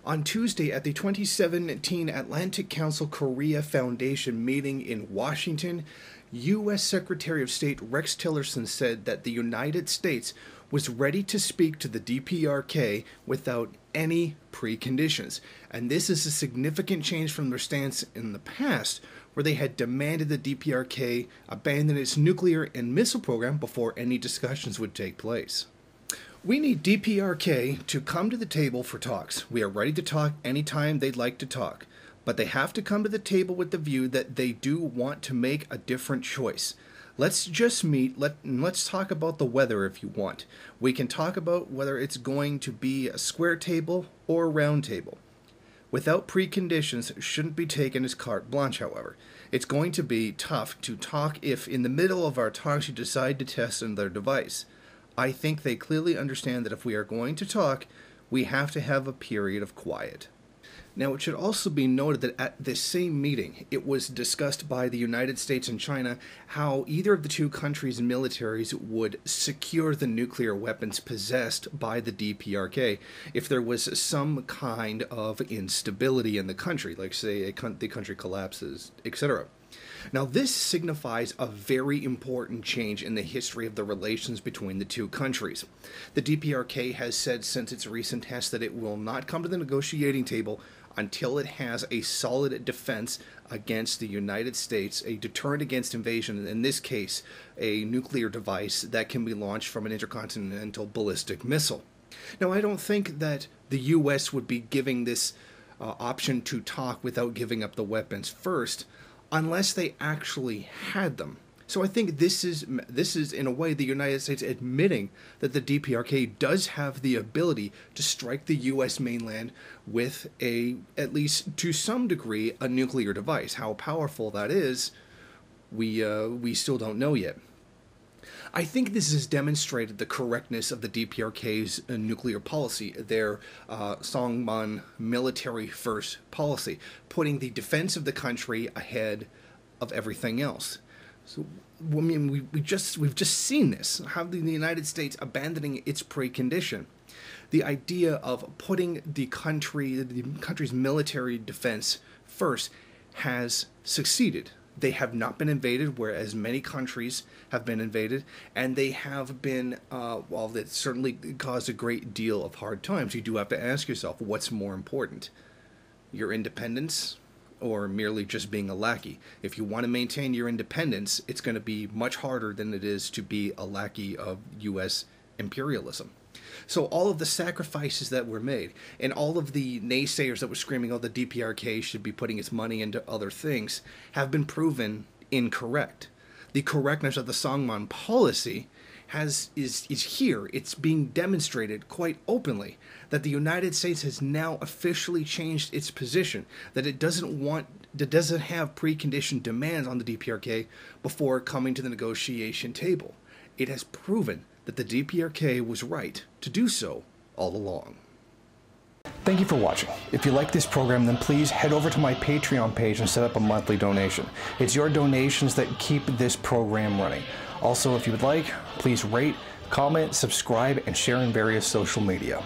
On Tuesday at the 2017 Atlantic Council Korea Foundation meeting in Washington, U.S. Secretary of State Rex Tillerson said that the United States was ready to speak to the DPRK without any preconditions. And this is a significant change from their stance in the past, where they had demanded the DPRK abandon its nuclear and missile program before any discussions would take place. We need DPRK to come to the table for talks. We are ready to talk anytime they'd like to talk. But they have to come to the table with the view that they do want to make a different choice. Let's just meet, let's talk about the weather if you want. We can talk about whether it's going to be a square table or a round table. Without preconditions shouldn't be taken as carte blanche, however. It's going to be tough to talk if in the middle of our talks you decide to test another device. I think they clearly understand that if we are going to talk, we have to have a period of quiet. Now, it should also be noted that at this same meeting, it was discussed by the United States and China how either of the two countries' militaries would secure the nuclear weapons possessed by the DPRK if there was some kind of instability in the country, like say the country collapses, etc. Now, this signifies a very important change in the history of the relations between the two countries. The DPRK has said since its recent test that it will not come to the negotiating table until it has a solid defense against the United States, a deterrent against invasion, in this case, a nuclear device that can be launched from an intercontinental ballistic missile. Now, I don't think that the U.S. would be giving this option to talk without giving up the weapons first, unless they actually had them. So I think this is in a way the United States admitting that the DPRK does have the ability to strike the U.S. mainland with at least to some degree, a nuclear device. How powerful that is, we still don't know yet. I think this has demonstrated the correctness of the DPRK's nuclear policy, their Songman military-first policy, putting the defense of the country ahead of everything else. So, I mean, we've just seen this, how the United States abandoning its precondition. The idea of putting the country's military defense first has succeeded. They have not been invaded, whereas many countries have been invaded, and they have been, that certainly caused a great deal of hard times. You do have to ask yourself, what's more important? Your independence or merely just being a lackey? If you want to maintain your independence, it's going to be much harder than it is to be a lackey of U.S. imperialism. So all of the sacrifices that were made, and all of the naysayers that were screaming, oh, the DPRK should be putting its money into other things, have been proven incorrect. The correctness of the Songman policy is here. It's being demonstrated quite openly that the United States has now officially changed its position, that it doesn't have preconditioned demands on the DPRK before coming to the negotiation table. It has proven that the DPRK was right to do so all along. Thank you for watching. If you like this program, then please head over to my Patreon page and set up a monthly donation. It's your donations that keep this program running. Also, if you would like, please rate, comment, subscribe, and share in various social media.